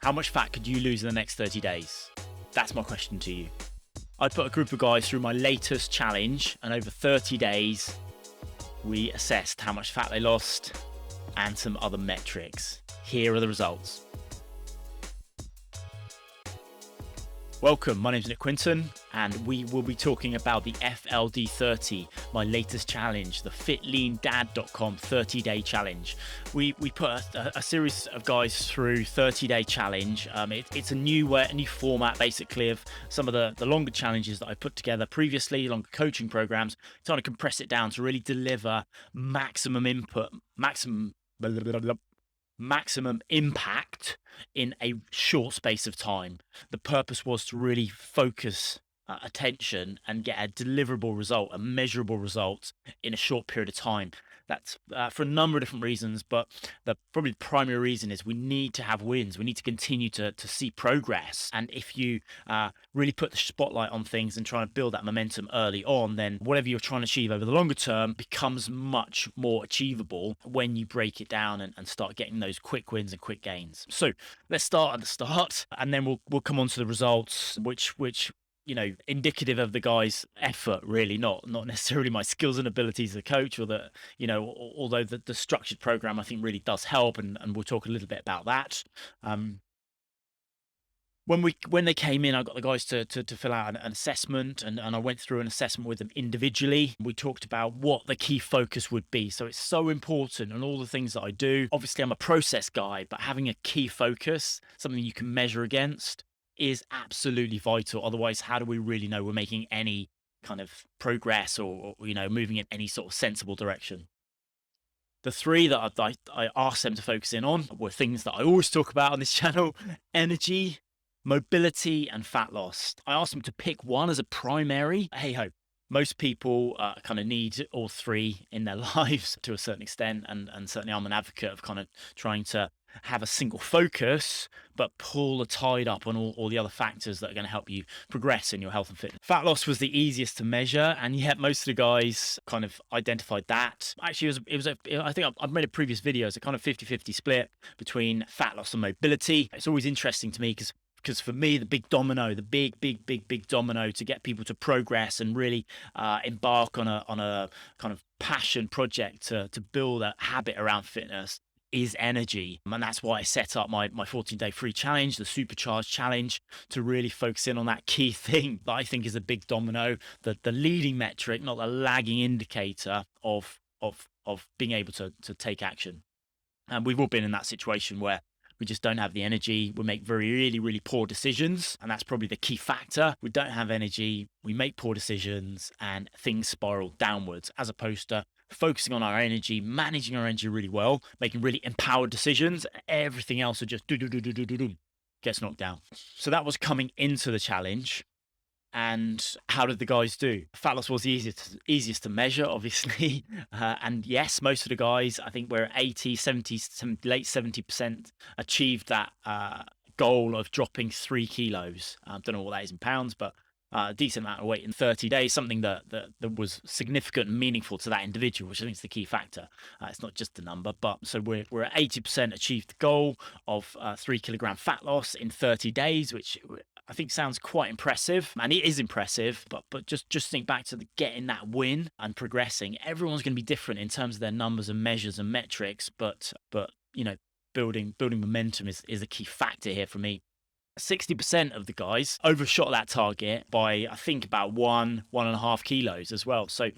How much fat could you lose in the next 30 days? That's my question to you. I put a group of guys through my latest challenge, and over 30 days, we assessed how much fat they lost and some other metrics. Here are the results. Welcome, my name is Nick Quinton, and we will be talking about the FLD 30, my latest challenge, the fitleandad.com 30-day challenge. We put a series of guys through 30-day challenge. It's a new format, basically, of some of the longer challenges that I put together previously, longer coaching programs, trying to compress it down to really deliver maximum impact in a short space of time. The purpose was to really focus attention and get a deliverable result, a measurable result in a short period of time. That's for a number of different reasons, but probably the primary reason is we need to have wins. We need to continue to see progress. And if you really put the spotlight on things and try and build that momentum early on, then whatever you're trying to achieve over the longer term becomes much more achievable when you break it down and start getting those quick wins and quick gains. So let's start at the start, and then we'll come on to the results, which indicative of the guy's effort, really, not necessarily my skills and abilities as a coach, or although the structured program I think really does help, and we'll talk a little bit about that. When they came in, I got the guys to fill out an assessment, and I went through an assessment with them individually. We talked about what the key focus would be. So it's so important, and all the things that I do. Obviously, I'm a process guy, but having a key focus, something you can measure against, is absolutely vital. Otherwise, how do we really know we're making any kind of progress or moving in any sort of sensible direction? The three that I asked them to focus in on were things that I always talk about on this channel: energy, mobility, and fat loss. I asked them to pick one as a primary. Hey ho, most people kind of need all three in their lives to a certain extent, and certainly I'm an advocate of kind of trying to have a single focus, but pull the tide up on all the other factors that are going to help you progress in your health and fitness. Fat loss was the easiest to measure, and yet most of the guys kind of identified that. Actually, I think I've made a previous video, it's a kind of 50-50 split between fat loss and mobility. It's always interesting to me because for me, the big domino to get people to progress and really embark on a kind of passion project to build a habit around fitness is energy. And that's why I set up my 14-day free challenge, the Supercharged Challenge, to really focus in on that key thing that I think is a big domino, the leading metric, not the lagging indicator of being able to take action. And we've all been in that situation where we just don't have the energy. We make really poor decisions, and that's probably the key factor. We don't have energy, we make poor decisions, and things spiral downwards, as opposed to focusing on our energy, managing our energy really well, making really empowered decisions. Everything else will just gets knocked down. So that was coming into the challenge. And how did the guys do? Fat loss was the easiest to measure, obviously. And yes, most of the guys, I think we're at 80, 70, late 70% achieved that goal of dropping 3 kilos. I don't know what that is in pounds, but a decent amount of weight in 30 days, something that was significant and meaningful to that individual, which I think is the key factor. It's not just the number, but so we're at 80% achieved the goal of 3 kilogram fat loss in 30 days, which I think sounds quite impressive, and it is impressive, but just think back to getting that win and progressing. Everyone's going to be different in terms of their numbers and measures and metrics, but building momentum is a key factor here for me. 60% of the guys overshot that target by, I think, about 1.5 kilos as well. So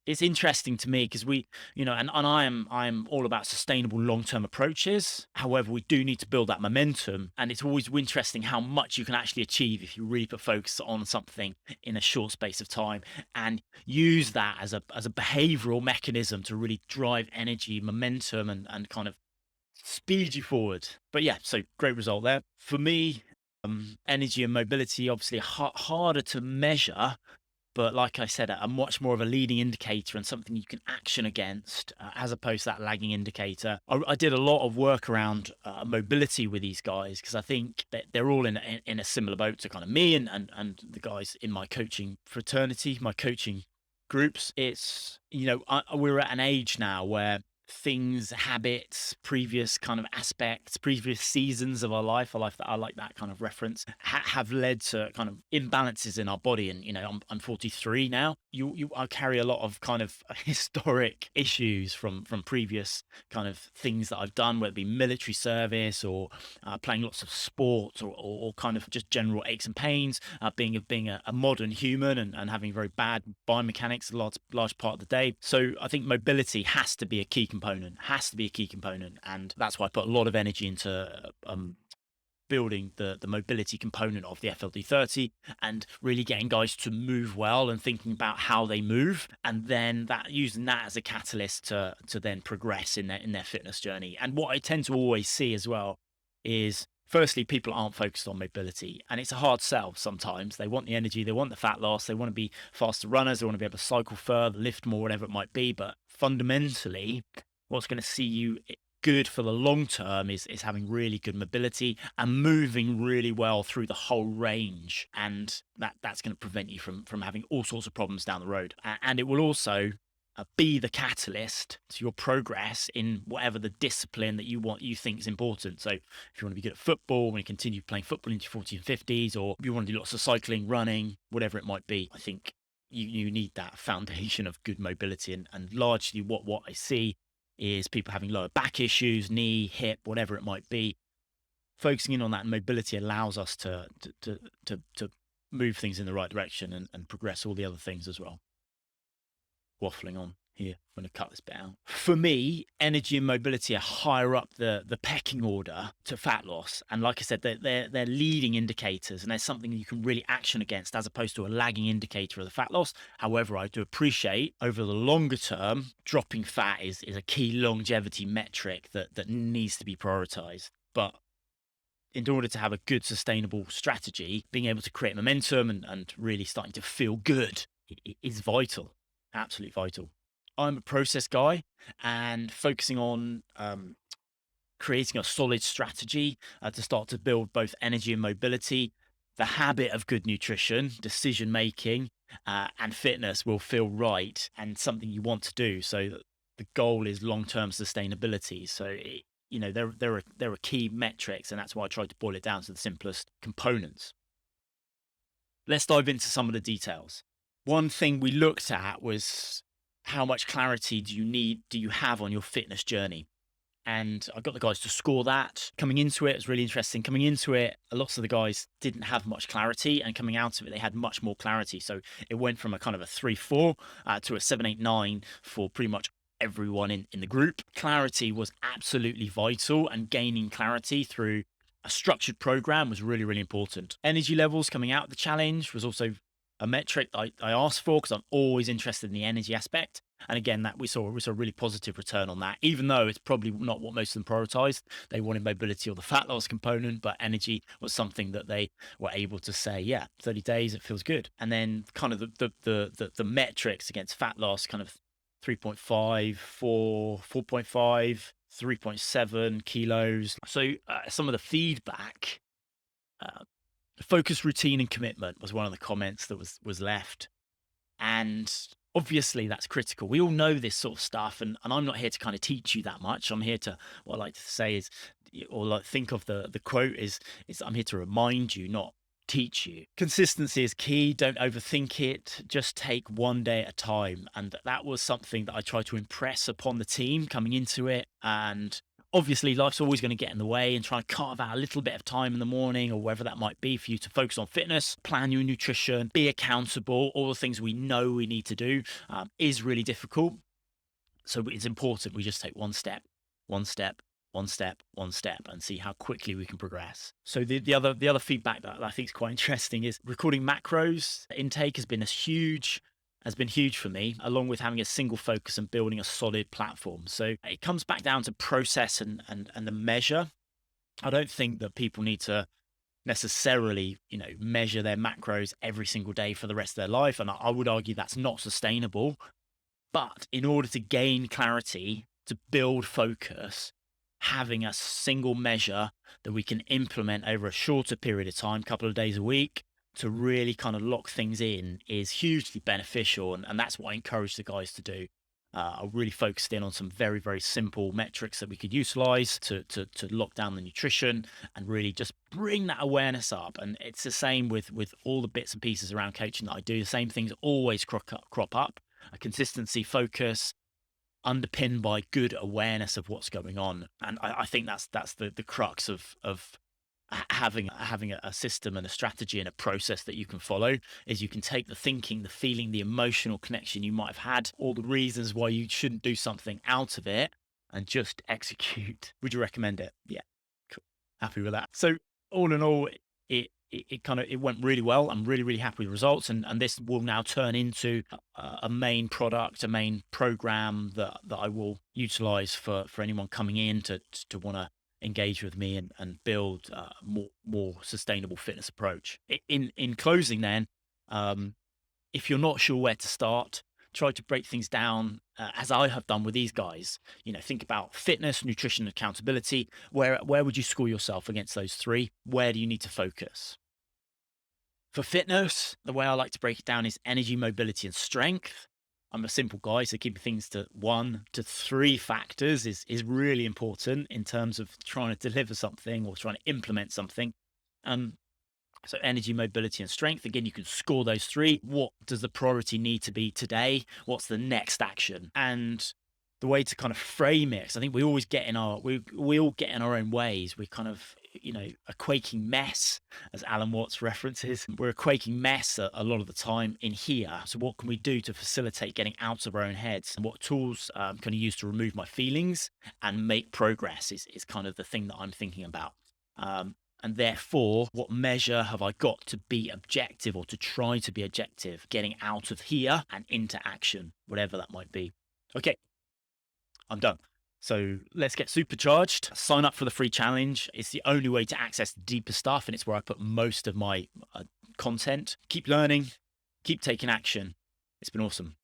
it's interesting to me because and I'm all about sustainable long-term approaches. However, we do need to build that momentum, and it's always interesting how much you can actually achieve if you really put focus on something in a short space of time and use that as a behavioral mechanism to really drive energy, momentum, and kind of speed you forward. But yeah, so great result there. For me, energy and mobility, obviously harder to measure, but like I said, a much more of a leading indicator and something you can action against, as opposed to that lagging indicator. I did a lot of work around mobility with these guys because I think that they're all in a similar boat to kind of me and the guys in my coaching fraternity, my coaching groups. It's we're at an age now where things, habits, previous kind of aspects, previous seasons of our life. I like that kind of reference. Have led to kind of imbalances in our body. And I'm 43 now. I carry a lot of kind of historic issues from previous kind of things that I've done, whether it be military service or playing lots of sports or kind of just general aches and pains, being a modern human and having very bad biomechanics a large part of the day. So I think mobility has to be a key component, and that's why I put a lot of energy into building the mobility component of the FLD 30 and really getting guys to move well and thinking about how they move, and then that using that as a catalyst to then progress in their fitness journey. And what I tend to always see as well is, firstly, people aren't focused on mobility, and it's a hard sell sometimes. They want the energy, they want the fat loss, they want to be faster runners, they want to be able to cycle further, lift more, whatever it might be. But fundamentally, what's going to see you good for the long term is having really good mobility and moving really well through the whole range, and that's going to prevent you from having all sorts of problems down the road. And it will also be the catalyst to your progress in whatever the discipline that you think is important. So if you want to be good at football, when you continue playing football into your 40s and 50s, or you want to do lots of cycling, running, whatever it might be, I think you need that foundation of good mobility. And largely what I see is people having lower back issues, knee, hip, whatever it might be. Focusing in on that mobility allows us to move things in the right direction and progress all the other things as well. Waffling on here. I'm going to cut this bit out. For me, energy and mobility are higher up the pecking order to fat loss. And like I said, they're leading indicators, and there's something you can really action against as opposed to a lagging indicator of the fat loss. However, I do appreciate over the longer term, dropping fat is a key longevity metric that needs to be prioritized. But in order to have a good sustainable strategy, being able to create momentum and really starting to feel good is vital. Absolutely vital. I'm a process guy, and focusing on creating a solid strategy to start to build both energy and mobility, the habit of good nutrition, decision making, and fitness will feel right and something you want to do. So the goal is long-term sustainability. So there are key metrics, and that's why I tried to boil it down to the simplest components. Let's dive into some of the details. One thing we looked at was how much clarity do you have on your fitness journey? And I got the guys to score that. Coming into it, it was really interesting. Coming into it, a lot of the guys didn't have much clarity, and coming out of it, they had much more clarity. So it went from a kind of a 3-4 to a 7-8-9 for pretty much everyone in the group. Clarity was absolutely vital, and gaining clarity through a structured program was really, really important. Energy levels coming out of the challenge was also a metric I asked for, because I'm always interested in the energy aspect. And again, that we saw a really positive return on that, even though it's probably not what most of them prioritized. They wanted mobility or the fat loss component, but energy was something that they were able to say, yeah, 30 days, it feels good. And then kind of the metrics against fat loss, kind of 3.5, 4, 4.5, 3.7 kilos. So some of the feedback, focus, routine, and commitment was one of the comments that was left. And obviously that's critical. We all know this sort of stuff, and I'm not here to kind of teach you that much. I'm here to, what I like to say is, or like think of the quote is I'm here to remind you, not teach you. Consistency is key. Don't overthink it. Just take one day at a time. And that was something that I tried to impress upon the team coming into it. And obviously life's always going to get in the way, and try and carve out a little bit of time in the morning or wherever that might be for you to focus on fitness, plan your nutrition, be accountable, all the things we know we need to do is really difficult. So it's important we just take one step, one step, one step, one step, and see how quickly we can progress. So the other feedback that I think is quite interesting is recording macros intake has been huge for me, along with having a single focus and building a solid platform. So it comes back down to process and the measure. I don't think that people need to necessarily, measure their macros every single day for the rest of their life. And I would argue that's not sustainable. But in order to gain clarity, to build focus, having a single measure that we can implement over a shorter period of time, couple of days a week, to really kind of lock things in is hugely beneficial. And that's what I encourage the guys to do. I really focused in on some very, very simple metrics that we could utilize to lock down the nutrition and really just bring that awareness up. And it's the same with all the bits and pieces around coaching that I do. The same things always crop up. A consistency, focus, underpinned by good awareness of what's going on. And I think that's the crux of having a system and a strategy and a process that you can follow. Is you can take the thinking, the feeling, the emotional connection you might have had, all the reasons why you shouldn't do something out of it, and just execute. Would you recommend it? Yeah, cool. Happy with that. So all in all, it kind of it went really well. I'm really, really happy with the results, and this will now turn into a main product, a main program that I will utilize for anyone coming in to want to engage with me and build a more sustainable fitness approach. In closing, then, um, if you're not sure where to start, try to break things down as I have done with these guys. You know, think about fitness, nutrition, accountability. Where would you score yourself against those three? Where do you need to focus? For fitness, the way I like to break it down is energy, mobility, and strength. I'm a simple guy, so keeping things to 1 to 3 factors is really important in terms of trying to deliver something or trying to implement something. Um, so energy, mobility, and strength. Again, you can score those three. What does the priority need to be today? What's the next action? And the way to kind of frame it, 'cause I think we always get in our we all get in our own ways. We're kind of, you know, a quaking mess, as Alan Watts references. We're a quaking mess a lot of the time in here. So what can we do to facilitate getting out of our own heads? And what tools can I use to remove my feelings and make progress is kind of the thing that I'm thinking about. And therefore, what measure have I got to be objective or to try to be objective, getting out of here and into action, whatever that might be. Okay, I'm done. So let's get supercharged. Sign up for the free challenge. It's the only way to access the deeper stuff, and it's where I put most of my content. Keep learning, keep taking action. It's been awesome.